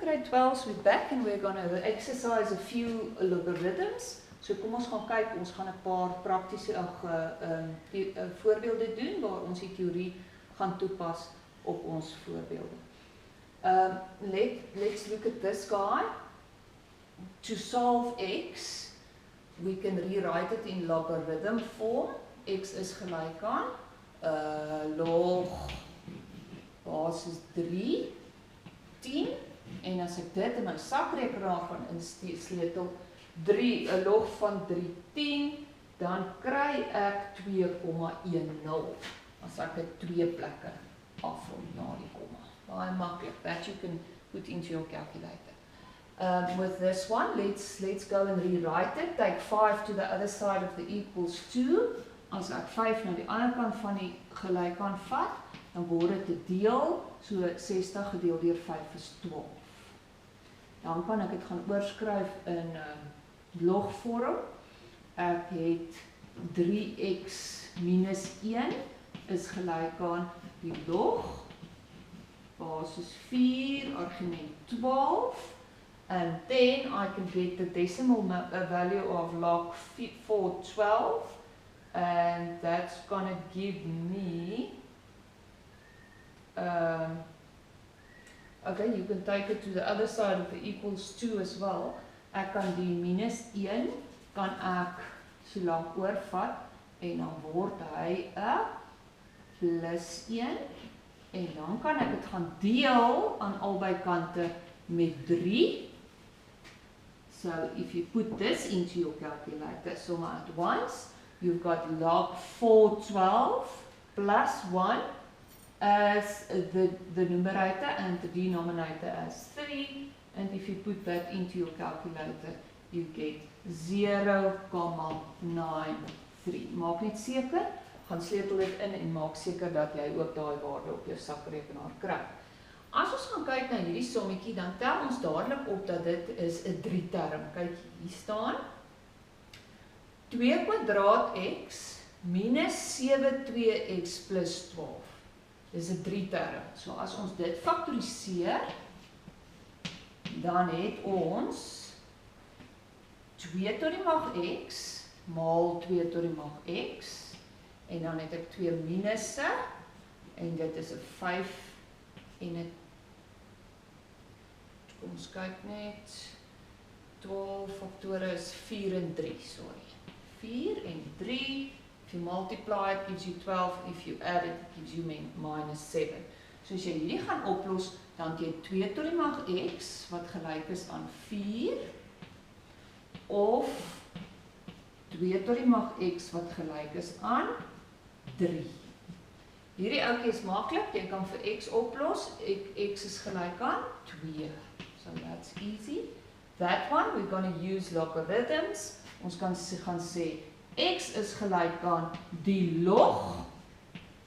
grade 12s, we're back and we're going to exercise a few logarithms. So kom ons gaan kyk, ons gaan 'n paar praktiese voorbeelde doen waar ons die teorie gaan toepas op ons voorbeelde. Let's look at this guy. To solve x, we can rewrite it in logarithm form. X is gelyk aan log basis 3 10 en as ek dit in my sakrekenaar gaan insleutel 'n log van 3 10, dan kry ek 2,10 as ek dit 2 plekke afrond na die komma. Baie maklik. That you can put into your calculator. With this one, let's go and rewrite it. Take 5 to the other side of the equals 2. As ek 5 na die ander kant van die gelykant vat, dan word dit 'n deel, so 60 gedeel deur 5 is 12. Dan kan ek dit gaan oorskryf in logvorm. Ek het 3x minus 1 is gelyk aan die log, basis 4, argument 12, and then I can get the decimal value of log 412, and that's going to give me, okay, you can take it to the other side of the equals 2 as well. Ek kan die minus 1, kan ek so lank oorvat, en dan word hy 'n plus 1, en dan kan ek dit gaan deel aan albei kante met 3. So if you put this into your calculator, sum at once, you've got log 412 plus 1 as the numerator and the denominator as 3. And if you put that into your calculator, you get 0,93. Maak net seker, gaan sleutel dit in en maak seker dat jy ook daai waarde op jou sakrekenaar kry. As ons gaan kyk na hierdie sommetjie, dan tel ons dadelik op dat dit is 'n 3 term. Kyk, hier staan 2 kwadraat x minus 7,2x plus 12. Dis 'n 3 term. So as ons dit faktoriseer, dan het ons 2 tot die mag x maal 2 tot die mag x, en dan het ek 2 minusse, en dit is 'n 5 en 'n, kom ons kyk net, 12 faktore is 4 en 3, sorry. 4 en 3, if you multiply it gives you 12, if you add it gives you minus 7. So as jy hierdie gaan oplos, dan het jy 2 tot die mag x, wat gelyk is aan 4, of 2 tot die mag x, wat gelyk is aan 3. Hierdie ouetjie is maklik, jy kan vir x oplos, x is gelyk aan 2. So that's easy. That one, we're going to use logarithms. Ons kan gaan sê, x is gelyk aan die log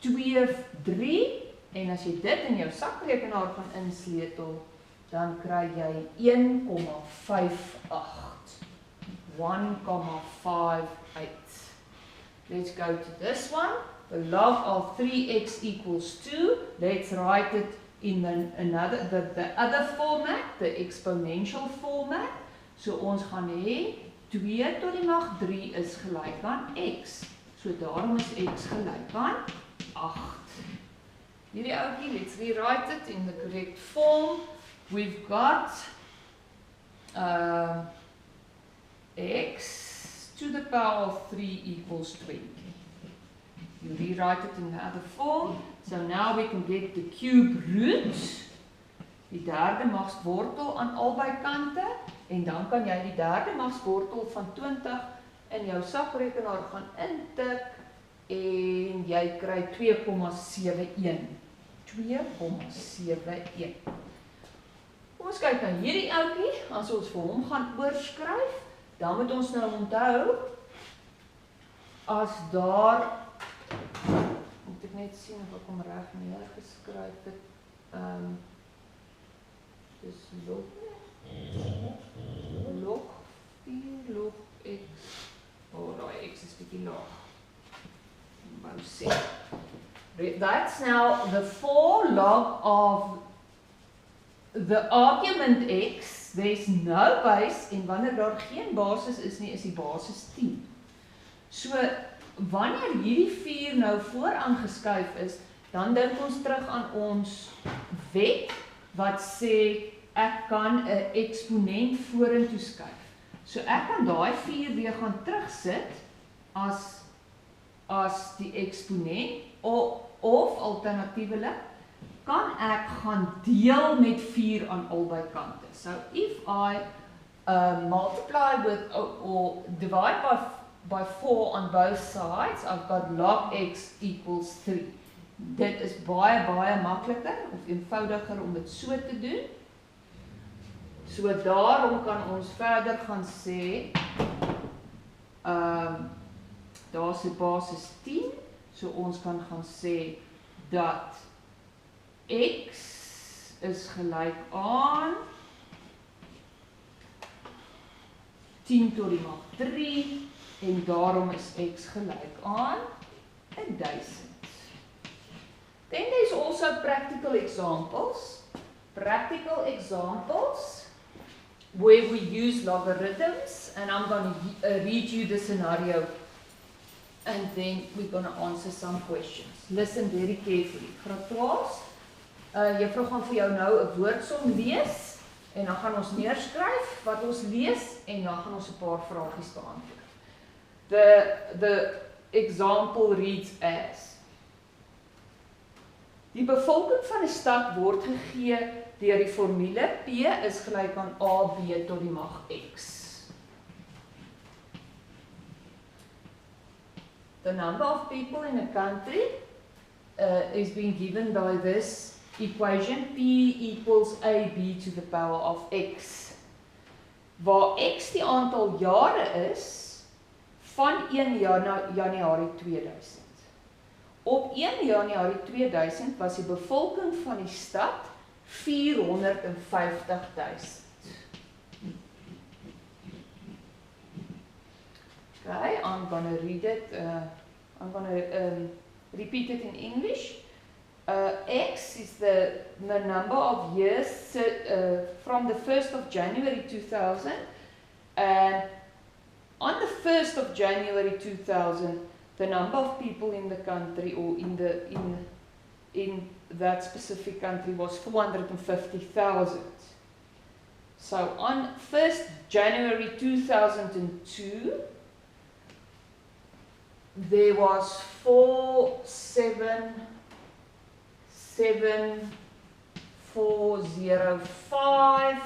2, 3, en as jy dit in jou sakrekenaar gaan insleutel, dan kry jy 1,58. 1,58. Let's go to this one. The log of 3x equals 2. Let's write it in the other format, the exponential format. So ons gaan hê 2 tot die mag 3 is gelyk aan x. So daarom is x gelyk aan 8. Hierdie ouetjie, let's rewrite it in the correct form. We've got x to the power of 3 equals 20. You rewrite it in the other form. So now we can get the cube root, die derde magswortel aan albei kante, en dan kan jy die derde magswortel van 20 in jou sakrekenaar gaan intik, en jy kry 2,71. 2,71. Kom ons kyk na hierdie ouetjie, as ons vir hom gaan oorskryf, dan moet ons nou onthou, as daar, moet ek net sien of ek hom reg neergeskryf het, dis log 4, log x, daai x is bietjie laag, wou sê. That's now the 4 log of the argument x, there's no base, en wanneer daar geen basis is nie, is die basis 10. So, wanneer hierdie 4 nou vooraan geskuif is, dan dink ons terug aan ons wet, wat sê, ek kan 'n eksponent vorentoe skuif. So ek kan daai 4 weer gaan terugsit as die eksponent, of alternatiewelik, kan ek gaan deel met 4 aan albei kante. So if I multiply with or divide by 4 on both sides, I've got log x equals 3. Dit is baie makliker of eenvoudiger om dit so te doen. So daarom kan ons verder gaan sê, daar's 'n basis 10, so ons kan gaan sê dat x is gelyk aan 10 tot die mag 3 en daarom is x gelyk aan 1000. Then there's also practical examples. Practical examples where we use logarithms, and I'm going to read you the scenario and then we're going to answer some questions. Listen very carefully. Graad 12, juffrou gaan vir jou nou 'n woordsom lees en dan gaan ons neerskryf wat ons lees en dan gaan ons 'n paar vragies beantwoord. The example reads as: die bevolking van 'n stad word gegee deur die formule P is gelyk aan AB tot die mag X. The number of people in a country is being given by this equation P equals AB to the power of X. Waar X die aantal jare is van 1 Januarie 2000. Op 1 Januarie 2000 was die bevolking van die stad 450,000. Okay, I'm going to read it. I'm going to repeat it in English. X is the number of years from the 1st of January 2000. And on the 1st of January 2000, the number of people in the country or in that specific country was 450,000. So on 1st January 2002, there was 477,405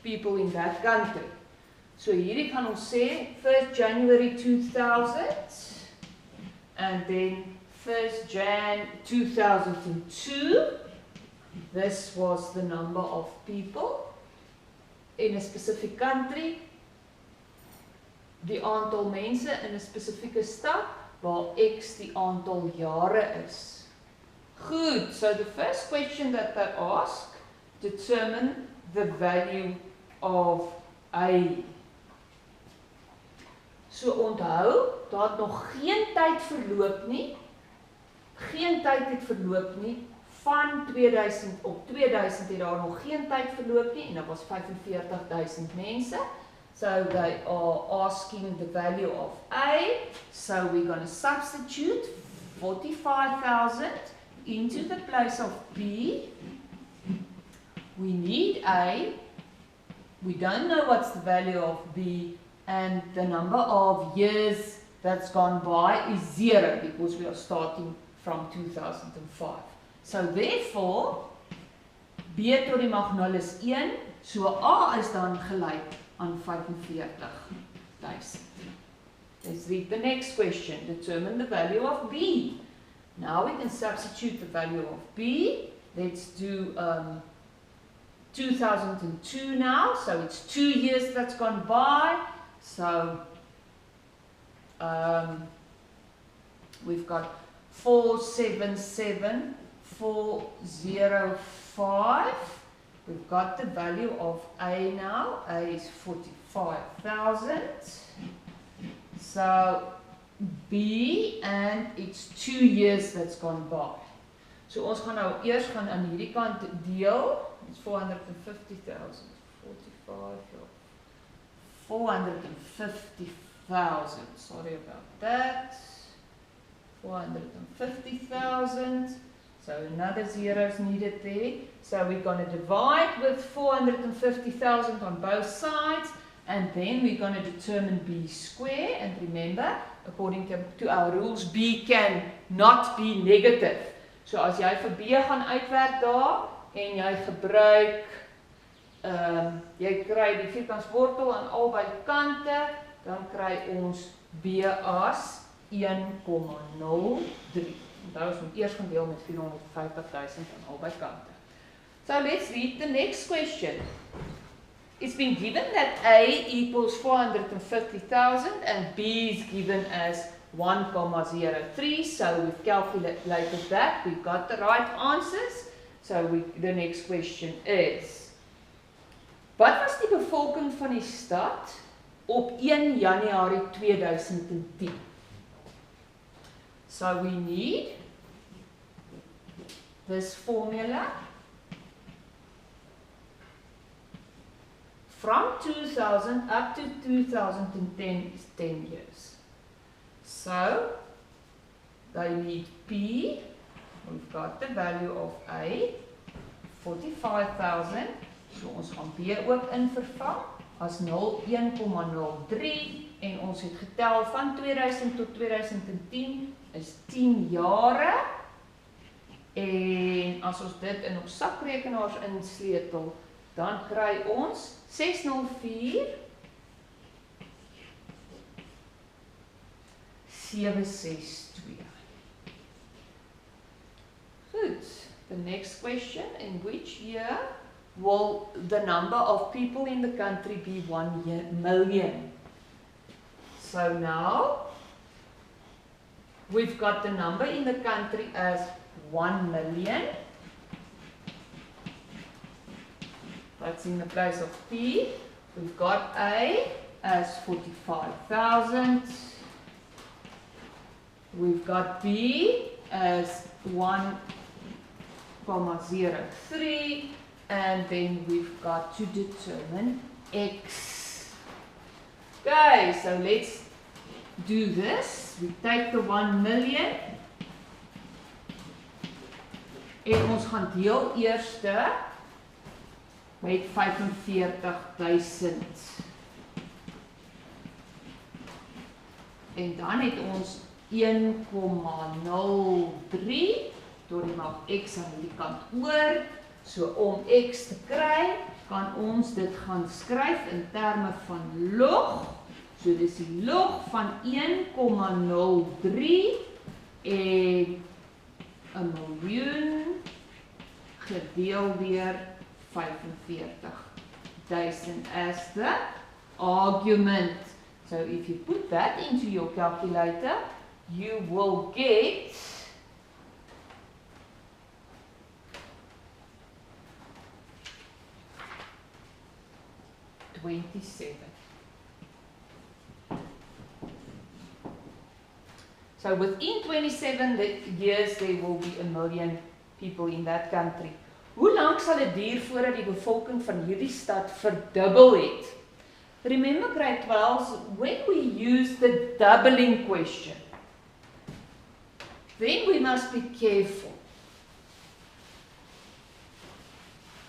people in that country. So hierdie gaan ons sê 1st January 2000 and then 1st Jan 2002. This was the number of people in a specific country. Die aantal mense in 'n spesifieke stad waar X die aantal jare is. Good, so the first question that they ask, determine the value of A. So onthou, daar het nog geen tyd verloop nie. Geen tyd het verloop nie. Van 2000 op 2000 het daar nog geen tyd verloop nie en daar was 45,000 mense. So they are asking the value of A. So we're going to substitute 45,000 into the place of B. We need A. We don't know what's the value of B. And the number of years that's gone by is 0 because we are starting from 2005. So therefore, B tot die mag 0 is 1. So A is dan gelyk aan 45,000. Let's read the next question. Determine the value of B. Now we can substitute the value of B. Let's do 2002 now. So it's 2 years that's gone by. So we've got 477,405. We've got the value of A now. A is 45,000. So B, and it's 2 years that's gone by. So ons gaan nou eers gaan aan hierdie kant deel. Ons 450,000. 450,000. Sorry about that. 450,000. So another zero is needed there. So we're going to divide with 450,000 on both sides. And then we're going to determine b square. And remember, according to our rules, b can not be negative. So as jy vir b gaan uitwerk daar, en jy gebruik, jy kry die vierkantswortel aan albei kante, dan kry ons b as 1,03. Onthou ons moet eers gaan deel met 450,000 aan albei kante. So let's read the next question. It's been given that A equals 450,000 and B is given as 1,03. So we've calculated that. We've got the right answers. So the next question is: wat was die bevolking van die stad op 1 Januarie 2010? So we need this formula from 2000 up to 2010 is 10 years. So they need P, we've got the value of A, 45,000. So ons gaan B ook in vervang as 1,03 en ons het getel van 2000 tot 2010 is 10 jare. En as ons dit in ons sakrekenaars insleutel, dan kry ons 604 762. Good. The next question: in which year will the number of people in the country be 1 million? So now we've got the number in the country as 1 million. That's in the place of P. We've got A as 45,000. We've got B as 1,03. And then we've got to determine X. Okay, so let's do this. We take the 1 million. En ons gaan deel eerste met 45,000. En dan het ons 1,03. Door die maak X aan die kant oor. So om X te kry, kan ons dit gaan skryf in terme van log. So dis die log van 1,03 en 1 miljoen gedeel deur 45,000 as the argument. So if you put that into your calculator, you will get 27. So within 27 years there will be 1 million people in that country. Hoe lank sal dit duur voordat die bevolking van hierdie stad verdubbel het? Remember grade 12, when we use the doubling question, then we must be careful.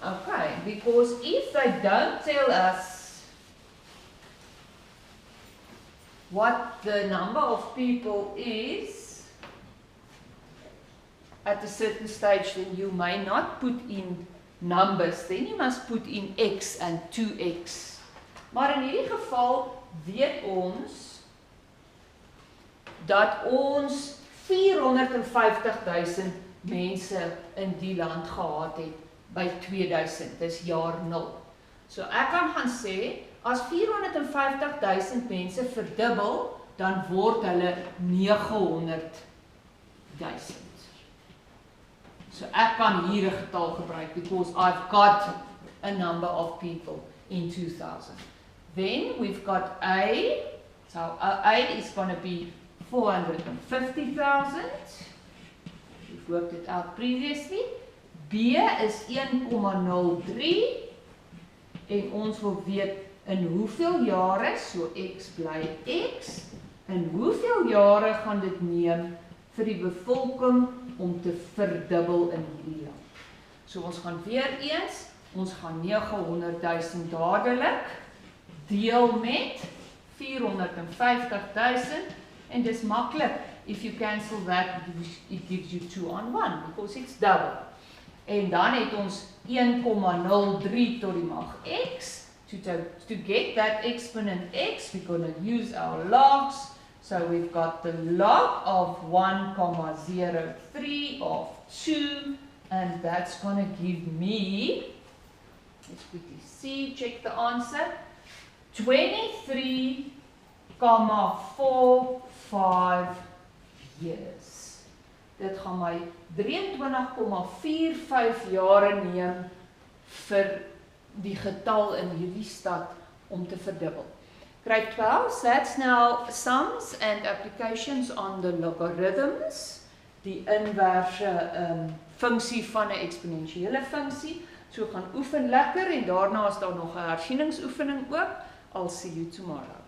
Okay, because if they don't tell us what the number of people is at a certain stage, then you may not put in numbers, then you must put in X and 2X. Maar in hierdie geval weet ons dat ons 450,000 mense in die land gehad het by 2000, dis jaar 0. So ek kan gaan sê, as 450,000 mense verdubbel, dan word hulle 900,000. So ek kan hier 'n getal gebruik, because I've got a number of people in 2000. Then we've got A, so A is going to be 450,000. we've worked it out previously. B is 1,03 en ons wil weet in hoeveel jare, so x bly x, in hoeveel jare gaan dit neem vir die bevolking om te verdubbel in hierdie land. So ons gaan weer eens, ons gaan 900,000 dadelik deel met 450,000 en dis maklik. If you cancel that, it gives you 2 on 1 because it's double. En dan het ons 1,03 tot die mag x. To get that exponent x, we're going to use our logs. So we've got the log of 1,03 of 2, and that's going to give me, let's quickly see, check the answer, 23,45 years. Dit gaan my 23,45 jare neem vir die getal in hierdie stad om te verdubbel. Grade 12, that's now sums and applications on the logarithms, die inverse funksie van 'n eksponensiële funksie. So gaan oefen lekker en daarna is daar nog 'n hersieningsoefening ook. I'll see you tomorrow.